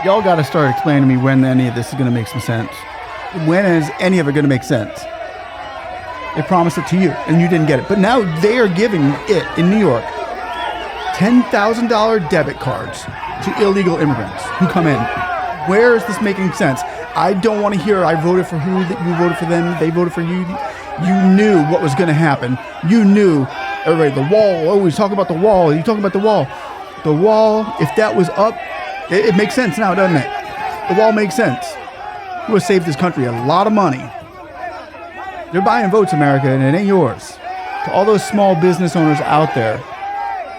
Y'all got to start explaining to me when any of this is going to make some sense. When is any of it going to make sense? They promised it to you, and you didn't get it. But now they are giving it in New York $10,000 debit cards to illegal immigrants who come in. Where is this making sense? I don't want to hear I voted for who, that you voted for them, they voted for you. You knew what was going to happen. You knew, everybody, the wall, always talk about the wall. You talking about the wall. The wall, if that was up, it makes sense now, doesn't it? The wall makes sense. You would save this country a lot of money. They're buying votes, America, and it ain't yours. To all those small business owners out there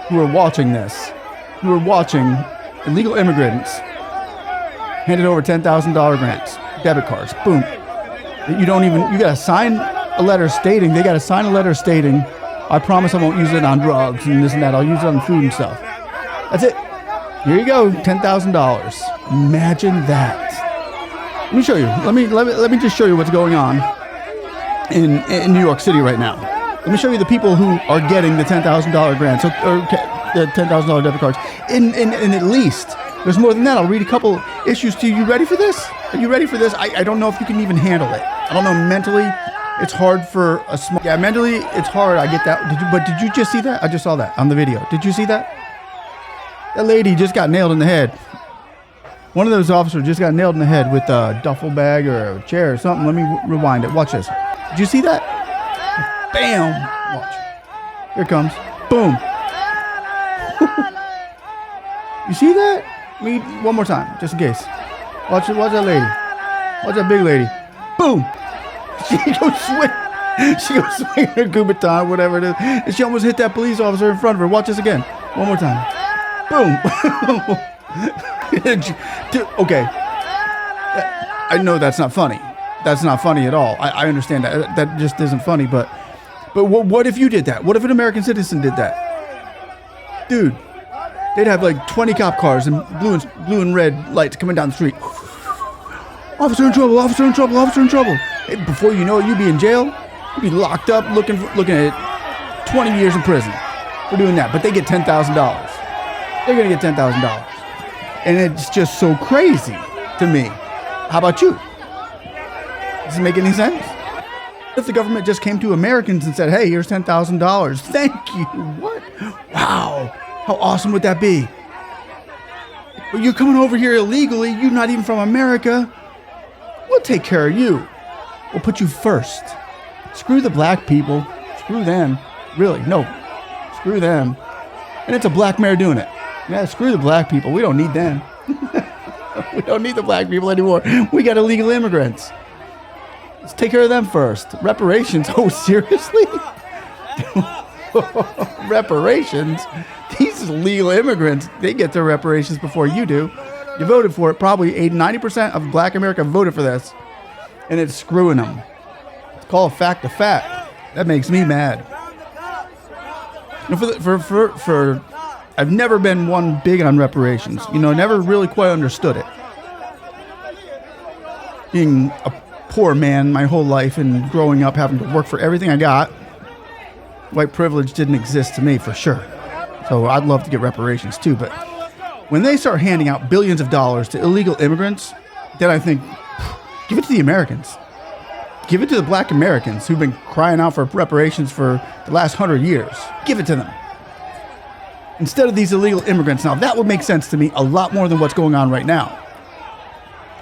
who are watching this, who are watching illegal immigrants handed over $10,000 grants, debit cards, boom. You don't even, you gotta sign a letter stating, they gotta sign a letter stating, I promise I won't use it on drugs and this and that, I'll use it on food and stuff. That's it. Here you go, $10,000. Imagine that. Let me show you. Let me just show you what's going on in New York City right now. Let me show you the people who are getting the $10,000 grants, or the $10,000 debit cards. And at least, there's more than that. I'll read a couple issues to you. You ready for this? Are you ready for this? I don't know if you can even handle it. I don't know, mentally, it's hard for a small... Yeah, mentally, it's hard. I get that. But did you just see that? I just saw that on the video. Did you see that? That lady just got nailed in the head. One of those officers just got nailed in the head with a duffel bag or a chair or something. Let me rewind it. Watch this. Did you see that? Bam! Watch. Here it comes. Boom. You see that? Me one more time, just in case. Watch that lady. Watch that big lady. Boom! She goes swing her Kubaton, whatever it is, and she almost hit that police officer in front of her. Watch this again. One more time. Boom! Okay. I know that's not funny. That's not funny at all. I understand that. That just isn't funny, but what if you did that? What if an American citizen did that? Dude, they'd have like 20 cop cars and blue and red lights coming down the street. Officer in trouble, officer in trouble, officer in trouble. Before you know it, you'd be in jail. You'd be locked up looking at 20 years in prison for doing that. But they get $10,000. They're going to get $10,000. And it's just so crazy to me. How about you? Does it make any sense? If the government just came to Americans and said, hey, here's $10,000. Thank you. What? Wow. How awesome would that be? But you're coming over here illegally. You're not even from America. We'll take care of you. We'll put you first. Screw the black people. Screw them. Really, no. Screw them. And it's a black mayor doing it. Yeah, screw the black people. We don't need them. We don't need the black people anymore. We got illegal immigrants. Let's take care of them first. Reparations? Oh, seriously? Reparations? These illegal immigrants, they get their reparations before you do. You voted for it. Probably 90% of black America voted for this. And it's screwing them. It's called fact to fact. That makes me mad. For I've never been one big on reparations. You know, never really quite understood it. Being a poor man my whole life and growing up having to work for everything I got, white privilege didn't exist to me for sure. So I'd love to get reparations too. But when they start handing out billions of dollars to illegal immigrants, then I think, give it to the Americans. Give it to the black Americans who've been crying out for reparations for the last 100 years. Give it to them. Instead of these illegal immigrants. Now, that would make sense to me a lot more than what's going on right now.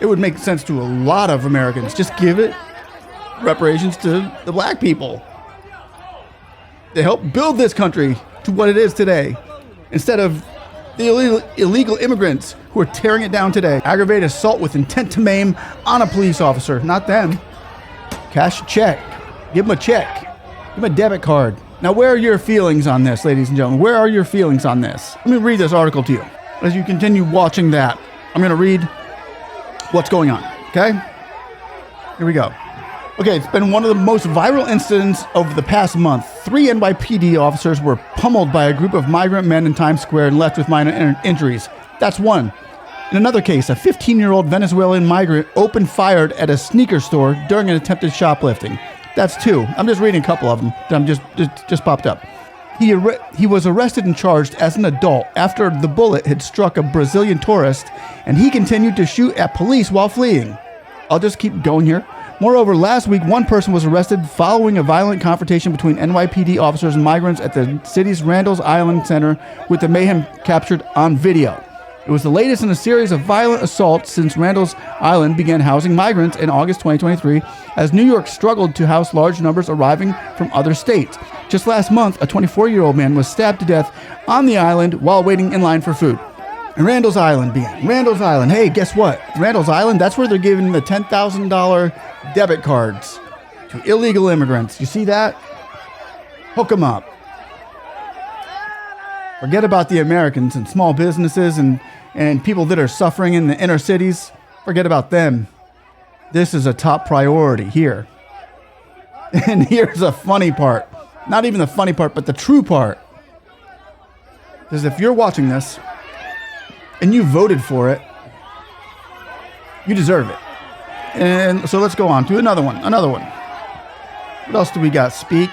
It would make sense to a lot of Americans. Just give it reparations to the black people. They helped build this country to what it is today. Instead of the illegal immigrants who are tearing it down today. Aggravated assault with intent to maim on a police officer. Not them. Cash a check. Give them a check. Give them a debit card. Now, where are your feelings on this, ladies and gentlemen? Where are your feelings on this? Let me read this article to you. As you continue watching that, I'm going to read what's going on, okay? Here we go. Okay, it's been one of the most viral incidents over the past month. 3 NYPD officers were pummeled by a group of migrant men in Times Square and left with minor injuries. That's one. In another case, a 15-year-old Venezuelan migrant opened fire at a sneaker store during an attempted shoplifting. That's 2. I'm just reading a couple of them that just popped up. He was arrested and charged as an adult after the bullet had struck a Brazilian tourist, and he continued to shoot at police while fleeing. I'll just keep going here. Moreover, last week, one person was arrested following a violent confrontation between NYPD officers and migrants at the city's Randall's Island Center, with the mayhem captured on video. It was the latest in a series of violent assaults since Randall's Island began housing migrants in August 2023, as New York struggled to house large numbers arriving from other states. Just last month, a 24-year-old man was stabbed to death on the island while waiting in line for food. And Randall's Island began. Randall's Island. Hey, guess what? Randall's Island, that's where they're giving the $10,000 debit cards to illegal immigrants. You see that? Hook them up. Forget about the Americans and small businesses and people that are suffering in the inner cities. Forget about them. This is a top priority here. And here's a funny part. Not even the funny part, but the true part. Because if you're watching this and you voted for it, you deserve it. And so let's go on to another one. What else do we got? Speak.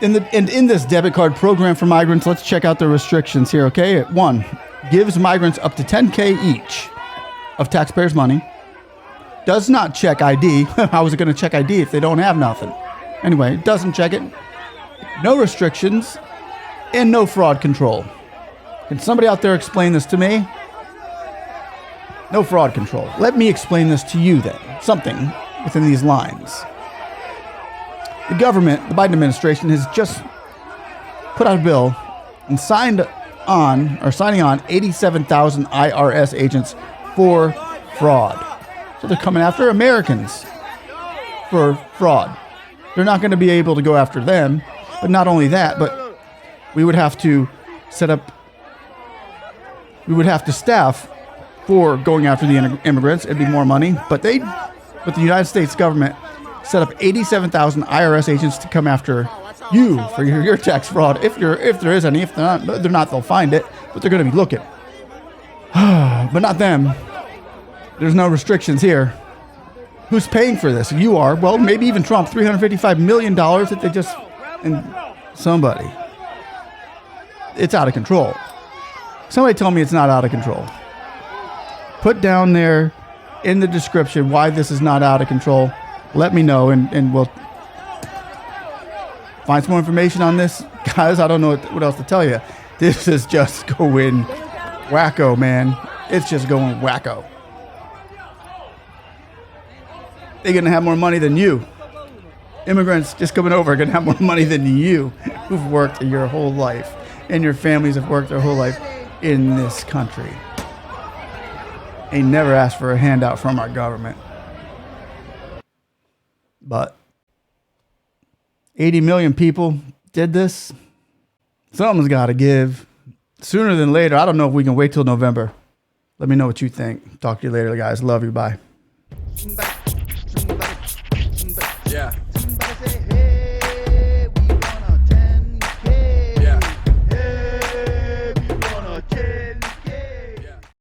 In this debit card program for migrants, let's check out the restrictions here, okay? 1, gives migrants up to $10K each of taxpayers' money. Does not check ID. How is it going to check ID if they don't have nothing? Anyway, it doesn't check it. No restrictions and no fraud control. Can somebody out there explain this to me? No fraud control. Let me explain this to you then. Something within these lines. The government, the Biden administration, has just put out a bill and signing on 87,000 IRS agents for fraud. So they're coming after Americans for fraud. They're not going to be able to go after them. But not only that, but we would have to staff for going after the immigrants. It'd be more money. But the United States government set up 87,000 IRS agents to come after you for your tax fraud. If there is any, if they're not, they'll find it. But they're going to be looking. But not them. There's no restrictions here. Who's paying for this? You are. Well, maybe even Trump. $355 million that they just... And somebody. It's out of control. Somebody tell me it's not out of control. Put down there in the description why this is not out of control. Let me know and we'll find some more information on this. Guys, I don't know what else to tell you. This is just going wacko, man. It's just going wacko. They're going to have more money than you. Immigrants just coming over are going to have more money than you, who've worked your whole life, and your families have worked their whole life in this country. They never asked for a handout from our government. But 80 million people did this. Something's got to give. Sooner than later. I don't know if we can wait till November. Let me know what you think. Talk to you later, guys. Love you. Bye.